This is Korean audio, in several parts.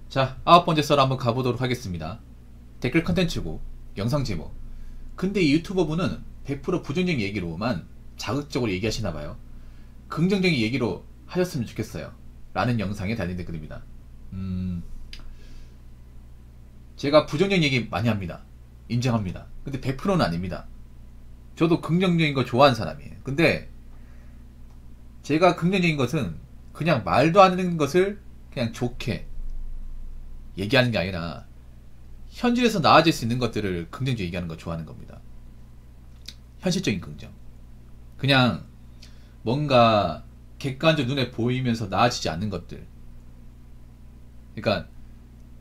자, 9번째 썰 한번 가보도록 하겠습니다. 댓글 컨텐츠고 영상 제목. 근데 이 유튜버분은 100% 부정적인 얘기로만 자극적으로 얘기하시나봐요. 긍정적인 얘기로 하셨으면 좋겠어요 라는 영상에 달린 댓글입니다. 제가 부정적인 얘기 많이 합니다. 인정합니다. 근데 100%는 아닙니다. 저도 긍정적인 거 좋아하는 사람이에요. 근데 제가 긍정적인 것은 그냥 말도 안 되는 것을 그냥 좋게 얘기하는 게 아니라 현실에서 나아질 수 있는 것들을 긍정적으로 얘기하는 거 좋아하는 겁니다. 현실적인 긍정. 그냥 뭔가 객관적으로 눈에 보이면서 나아지지 않는 것들. 그러니까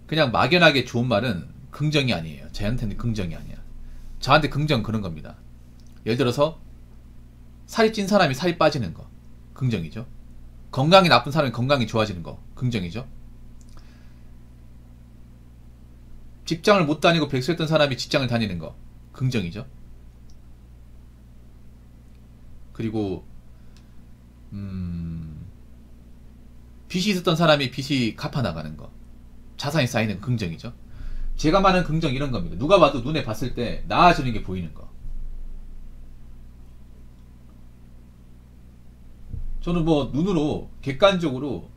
그냥 막연하게 좋은 말은 긍정이 아니에요. 저한테는 긍정이 아니야. 저한테 긍정 그런 겁니다. 예를 들어서 살이 찐 사람이 살이 빠지는 거 긍정이죠. 건강이 나쁜 사람이 건강이 좋아지는 거 긍정이죠. 직장을 못 다니고 백수였던 사람이 직장을 다니는 거 긍정이죠. 그리고 빚이 있었던 사람이 빚이 갚아나가는 거 자산이 쌓이는 긍정이죠. 제가 말하는 긍정 이런 겁니다. 누가 봐도 눈에 봤을 때 나아지는 게 보이는 거. 저는 뭐 눈으로 객관적으로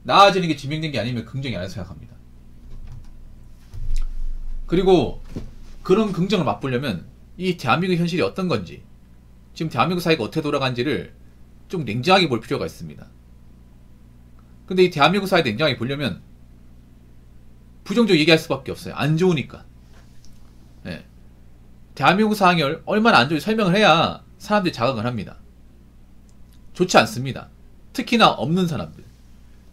나아지는 게 증명된 게 아니면 긍정이 아니라고 생각합니다. 그리고 그런 긍정을 맛보려면 이 대한민국 현실이 어떤 건지, 지금 대한민국 사회가 어떻게 돌아가는지를 좀 냉정하게 볼 필요가 있습니다. 근데 이 대한민국 사회 냉정하게 보려면 부정적으로 얘기할 수밖에 없어요. 안 좋으니까. 네. 대한민국 상황이 얼마나 안 좋은지 설명을 해야 사람들이 자각을 합니다. 좋지 않습니다. 특히나 없는 사람들,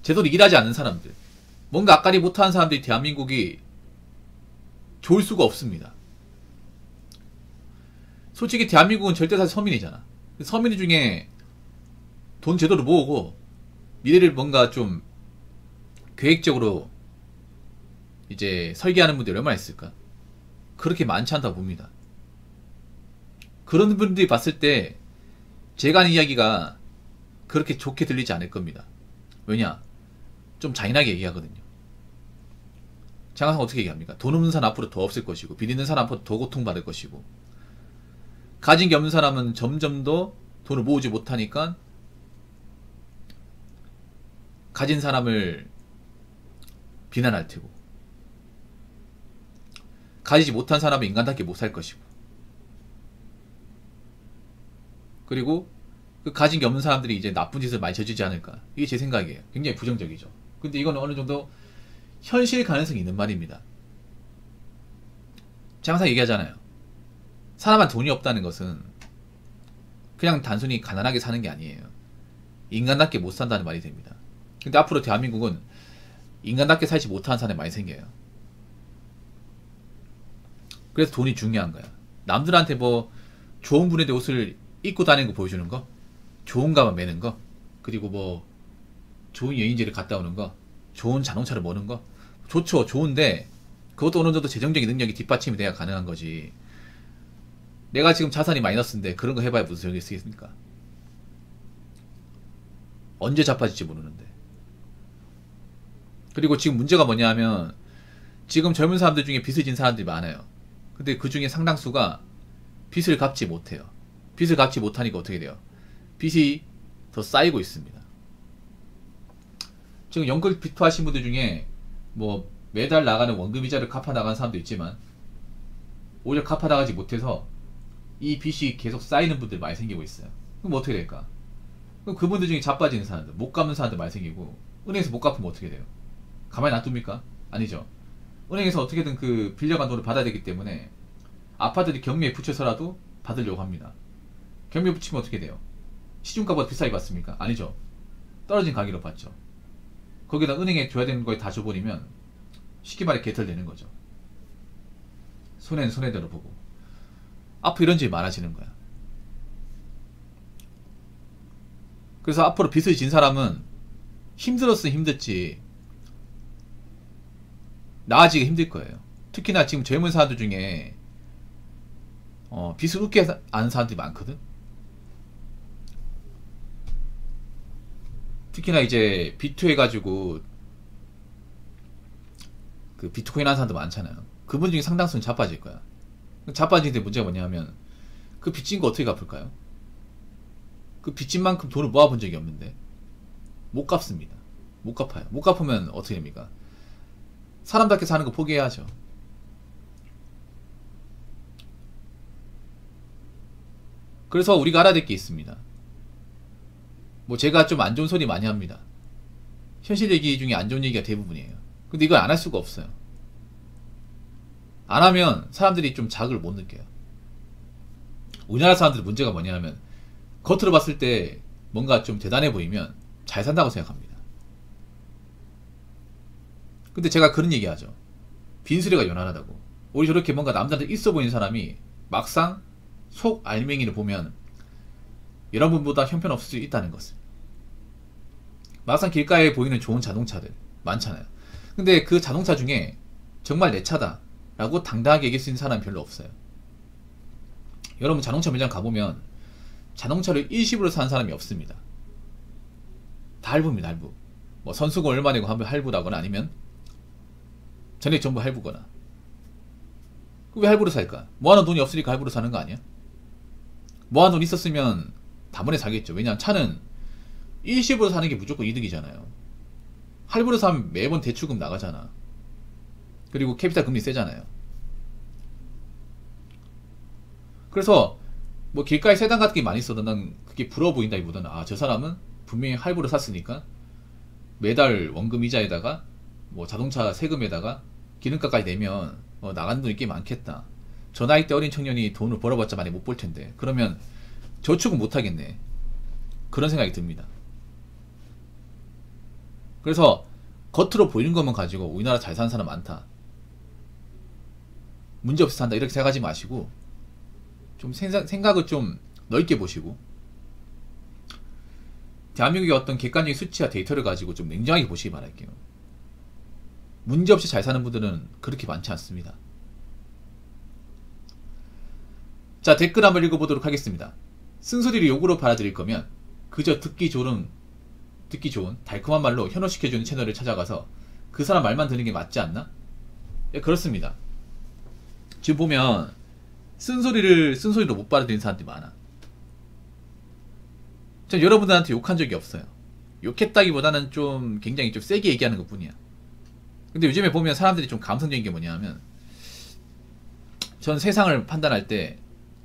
제대로 일하지 않는 사람들, 뭔가 앞가리 못하는 사람들이 대한민국이 좋을 수가 없습니다. 솔직히 대한민국은 절대사실 서민이잖아. 서민 중에 돈 제대로 모으고 미래를 뭔가 좀 계획적으로 이제 설계하는 분들이 얼마나 있을까? 그렇게 많지 않다고 봅니다. 그런 분들이 봤을 때 제가 하는 이야기가 그렇게 좋게 들리지 않을 겁니다. 왜냐? 좀 잔인하게 얘기하거든요. 제가 항상 어떻게 얘기합니까? 돈 없는 사람 앞으로 더 없을 것이고, 빚 있는 사람 앞으로 더 고통받을 것이고, 가진 게 없는 사람은 점점 더 돈을 모으지 못하니까 가진 사람을 비난할 테고, 가지지 못한 사람은 인간답게 못 살 것이고, 그리고 그 가진 게 없는 사람들이 이제 나쁜 짓을 많이 저지르지 않을까. 이게 제 생각이에요. 굉장히 부정적이죠. 근데 이건 어느 정도 현실 가능성이 있는 말입니다. 제가 항상 얘기하잖아요. 사람한테 돈이 없다는 것은 그냥 단순히 가난하게 사는 게 아니에요. 인간답게 못 산다는 말이 됩니다. 근데 앞으로 대한민국은 인간답게 살지 못하는 사람이 많이 생겨요. 그래서 돈이 중요한 거야. 남들한테 뭐 좋은 브랜드 옷을 입고 다니는 거 보여주는 거, 좋은 가방 매는 거, 그리고 뭐 좋은 여행지를 갔다 오는 거, 좋은 자동차를 모는 거 좋죠. 좋은데 그것도 어느 정도 재정적인 능력이 뒷받침이 돼야 가능한 거지. 내가 지금 자산이 마이너스인데 그런 거 해봐야 무슨 소용이 있겠습니까? 언제 자빠질지 모르는데. 그리고 지금 문제가 뭐냐 하면 지금 젊은 사람들 중에 빚을 진 사람들이 많아요. 근데 그 중에 상당수가 빚을 갚지 못해요. 빚을 갚지 못하니까 어떻게 돼요? 빚이 더 쌓이고 있습니다. 지금 연끌 비투하신 분들 중에 뭐 매달 나가는 원금 이자를 갚아 나가는 사람도 있지만 오히려 갚아 나가지 못해서 이 빚이 계속 쌓이는 분들 많이 생기고 있어요. 그럼 어떻게 될까? 그럼 그분들 중에 자빠지는 사람들, 못 갚는 사람들 많이 생기고, 은행에서 못 갚으면 어떻게 돼요? 가만히 놔둡니까? 아니죠. 은행에서 어떻게든 그 빌려간 돈을 받아야 되기 때문에 아파트들이 경매에 붙여서라도 받으려고 합니다. 경매에 붙이면 어떻게 돼요? 시중가보다 비싸게 받습니까? 아니죠. 떨어진 가격으로 받죠. 거기다 은행에 줘야 되는 거에 다 줘버리면 쉽게 말해 개털되는 거죠. 손해는 손해대로 보고. 앞으로 이런 일이 많아지는 거야. 그래서 앞으로 빚을 진 사람은 힘들었으면 힘들지 나아지기 힘들 거예요. 특히나 지금 젊은 사람들 중에 빚을 웃게 아는 사람들이 많거든. 특히나 이제 비투해가지고 그 비트코인 하는 사람도 많잖아요. 그분 중에 상당수는 자빠질 거야. 자빠지는데 문제가 뭐냐면 그 빚진 거 어떻게 갚을까요? 그 빚진 만큼 돈을 모아본 적이 없는데 못 갚습니다. 못 갚아요. 못 갚으면 어떻게 됩니까? 사람답게 사는 거 포기해야죠. 그래서 우리가 알아야 될 게 있습니다. 뭐 제가 좀 안 좋은 소리 많이 합니다. 현실 얘기 중에 안 좋은 얘기가 대부분이에요. 근데 이걸 안 할 수가 없어요. 안 하면 사람들이 좀 자극을 못 느껴요. 우리나라 사람들의 문제가 뭐냐면 겉으로 봤을 때 뭔가 좀 대단해 보이면 잘 산다고 생각합니다. 근데 제가 그런 얘기 하죠. 빈수레가 요란하다고. 우리 저렇게 뭔가 남자한테 있어 보이는 사람이 막상 속 알맹이를 보면 여러분보다 형편없을 수 있다는 것을. 막상 길가에 보이는 좋은 자동차들 많잖아요. 근데 그 자동차 중에 정말 내 차다 라고 당당하게 얘기할 수 있는 사람이 별로 없어요. 여러분 자동차 매장 가보면 자동차를 일시불로 사는 사람이 없습니다. 다 할부입니다. 할부. 뭐 선수금 얼마 내고 하면 할부라거나 아니면 전액 전부 할부거나. 왜 할부로 살까? 모아놓은 돈이 없으니까 할부로 사는 거 아니야? 모아놓은 돈 있었으면 다번에 사겠죠. 왜냐면 차는 일시불로 사는 게 무조건 이득이잖아요. 할부로 사면 매번 대출금 나가잖아. 그리고 캐피탈 금리 세잖아요. 그래서 뭐 길가에 세단 같은 게 많이 있어도 난 그게 부러워 보인다기보다는 아, 저 사람은 분명히 할부로 샀으니까 매달 원금 이자에다가 뭐 자동차 세금에다가 기름값까지 내면 나가는 돈이 꽤 많겠다. 저 나이 때 어린 청년이 돈을 벌어봤자 많이 못 벌 텐데 그러면 저축은 못 하겠네. 그런 생각이 듭니다. 그래서 겉으로 보이는 것만 가지고 우리나라 잘 사는 사람 많다, 문제없이 산다 이렇게 생각하지 마시고 좀 생각을 좀 넓게 보시고 대한민국의 어떤 객관적인 수치와 데이터를 가지고 좀 냉정하게 보시기 바랄게요. 문제없이 잘 사는 분들은 그렇게 많지 않습니다. 자, 댓글 한번 읽어보도록 하겠습니다. 쓴소리를 욕으로 받아들일 거면 그저 듣기 좋은 달콤한 말로 현혹시켜주는 채널을 찾아가서 그 사람 말만 듣는 게 맞지 않나? 예, 그렇습니다. 지금 보면 쓴소리로 못 받아들이는 사람들이 많아. 전 여러분들한테 욕한 적이 없어요. 욕했다기보다는 좀 굉장히 좀 세게 얘기하는 것 뿐이야. 근데 요즘에 보면 사람들이 좀 감성적인 게 뭐냐면 전 세상을 판단할 때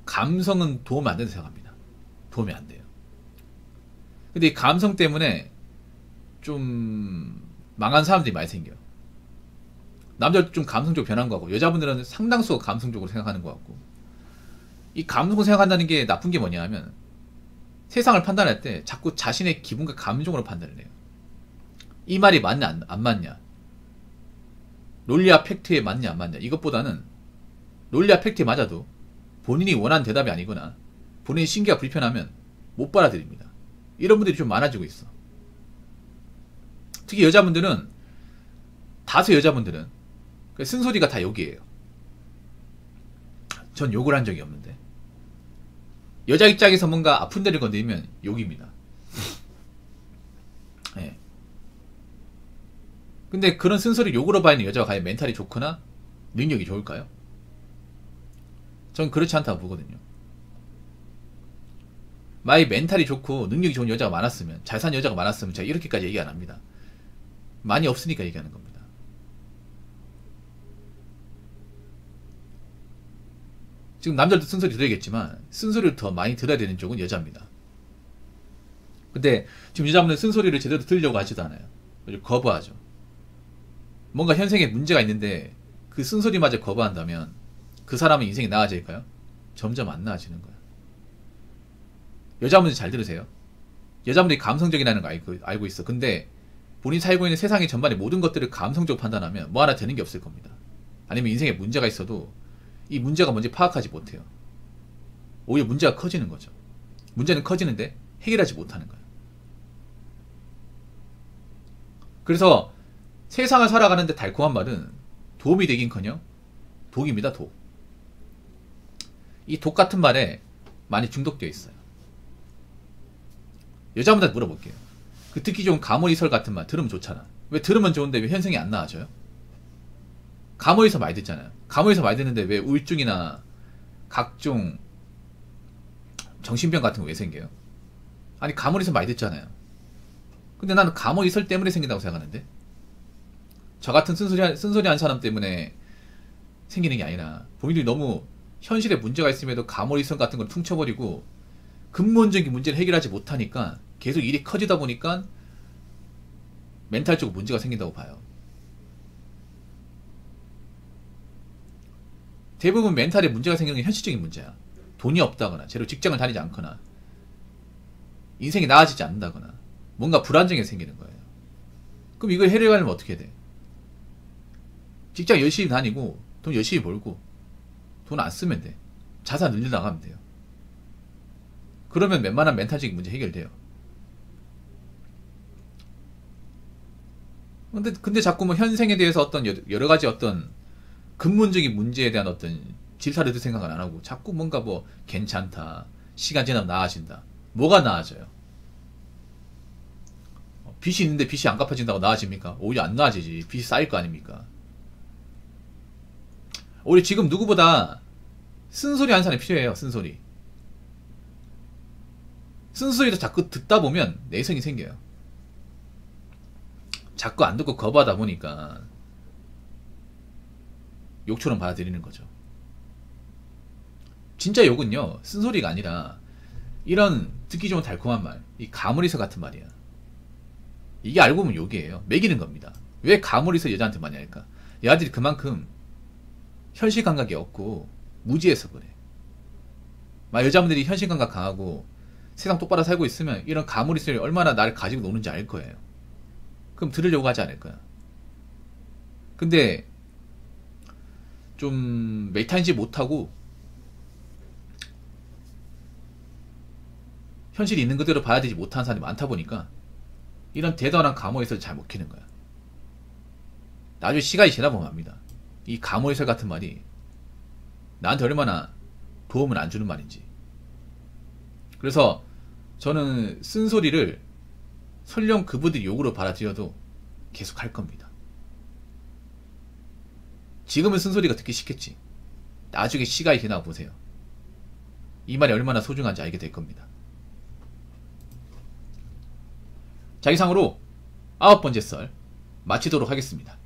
감성은 도움이 안 된다고 생각합니다. 도움이 안 돼요. 근데 이 감성 때문에 좀 망한 사람들이 많이 생겨요. 남자도 좀 감성적으로 변한 것 같고 여자분들은 상당수가 감성적으로 생각하는 것 같고, 이 감성으로 생각한다는 게 나쁜 게 뭐냐 하면 세상을 판단할 때 자꾸 자신의 기분과 감정으로 판단을 해요. 이 말이 맞냐 안 맞냐, 논리와 팩트에 맞냐 안 맞냐, 이것보다는 논리와 팩트에 맞아도 본인이 원하는 대답이 아니거나 본인의 신기가 불편하면 못 받아들입니다. 이런 분들이 좀 많아지고 있어. 특히 여자분들은, 다수 여자분들은 쓴소리가 다 욕이에요. 전 욕을 한 적이 없는데 여자 입장에서 뭔가 아픈 데를 건드리면 욕입니다. 네. 근데 그런 쓴소리 욕으로 봐있는 여자가 과연 멘탈이 좋거나 능력이 좋을까요? 전 그렇지 않다고 보거든요. 만약에 멘탈이 좋고 능력이 좋은 여자가 많았으면, 잘 사는 여자가 많았으면 제가 이렇게까지 얘기 안 합니다. 많이 없으니까 얘기하는 겁니다. 지금 남자들도 쓴소리 들어야겠지만 쓴소리를 더 많이 들어야 되는 쪽은 여자입니다. 근데 지금 여자분은 쓴소리를 제대로 들으려고 하지도 않아요. 거부하죠. 뭔가 현생에 문제가 있는데 그 쓴소리마저 거부한다면 그 사람의 인생이 나아질까요? 점점 안 나아지는 거예요. 여자분들 잘 들으세요. 여자분들이 감성적이라는 거 알고 있어. 근데 본인이 살고 있는 세상의 전반의 모든 것들을 감성적으로 판단하면 뭐 하나 되는 게 없을 겁니다. 아니면 인생에 문제가 있어도 이 문제가 뭔지 파악하지 못해요. 오히려 문제가 커지는 거죠. 문제는 커지는데 해결하지 못하는 거예요. 그래서 세상을 살아가는데 달콤한 말은 도움이 되긴커녕 독입니다. 독. 이 독 같은 말에 많이 중독되어 있어요. 여자분한테 물어볼게요. 그 듣기 좋은 가모리설 같은 말 들으면 좋잖아. 왜 들으면 좋은데 왜 현생이 안 나아져요? 감호에서 많이 듣잖아요. 감호에서 많이 듣는데 왜 우울증이나 각종 정신병 같은 거 왜 생겨요? 아니 감호에서 많이 듣잖아요. 근데 나는 감호 이설 때문에 생긴다고 생각하는데, 저 같은 쓴소리한 사람 때문에 생기는 게 아니라 본인들이 너무 현실에 문제가 있음에도 감호이성 같은 걸 퉁쳐버리고 근본적인 문제를 해결하지 못하니까 계속 일이 커지다 보니까 멘탈적으로 문제가 생긴다고 봐요. 대부분 멘탈에 문제가 생기는 게 현실적인 문제야. 돈이 없다거나 제대로 직장을 다니지 않거나 인생이 나아지지 않는다거나 뭔가 불안정이 생기는 거예요. 그럼 이걸 해결하려면 어떻게 돼? 직장 열심히 다니고 돈 열심히 벌고 돈 안 쓰면 돼. 자산 늘려 나가면 돼요. 그러면 웬만한 멘탈적인 문제 해결돼요. 근데 자꾸 뭐 현생에 대해서 어떤 여러 가지 어떤 근본적인 문제에 대한 어떤 질타를 생각을 안 하고 자꾸 뭔가 뭐 괜찮다, 시간 지나면 나아진다. 뭐가 나아져요? 빚이 있는데 빚이 안 갚아진다고 나아집니까? 오히려 안 나아지지. 빚이 쌓일 거 아닙니까? 우리 지금 누구보다 쓴소리 하는 사람이 필요해요. 쓴소리. 쓴소리도 자꾸 듣다 보면 내성이 생겨요. 자꾸 안 듣고 거부하다 보니까 욕처럼 받아들이는 거죠. 진짜 욕은요, 쓴소리가 아니라 이런 듣기 좋은 달콤한 말, 이 가물이서 같은 말이야. 이게 알고 보면 욕이에요. 매기는 겁니다. 왜 가물이서 여자한테 많이 할까? 여자들이 그만큼 현실 감각이 없고 무지해서 그래. 막 여자분들이 현실 감각 강하고 세상 똑바로 살고 있으면 이런 가물이서를 얼마나 나를 가지고 노는지 알 거예요. 그럼 들으려고 하지 않을 거야. 근데 좀 메타인지 못하고 현실이 있는 그대로 받아들이지 못하는 사람이 많다 보니까 이런 대단한 감호해설을 잘 못 키는 거야. 나중에 시간이 지나보면 압니다. 이 감호해설 같은 말이 나한테 얼마나 도움을 안 주는 말인지. 그래서 저는 쓴소리를 설령 그분들이 욕으로 받아들여도 계속 할 겁니다. 지금은 쓴소리가 듣기 싫겠지. 나중에 시간이 지나고 보세요. 이 말이 얼마나 소중한지 알게 될 겁니다. 자, 이상으로 9번째 썰 마치도록 하겠습니다.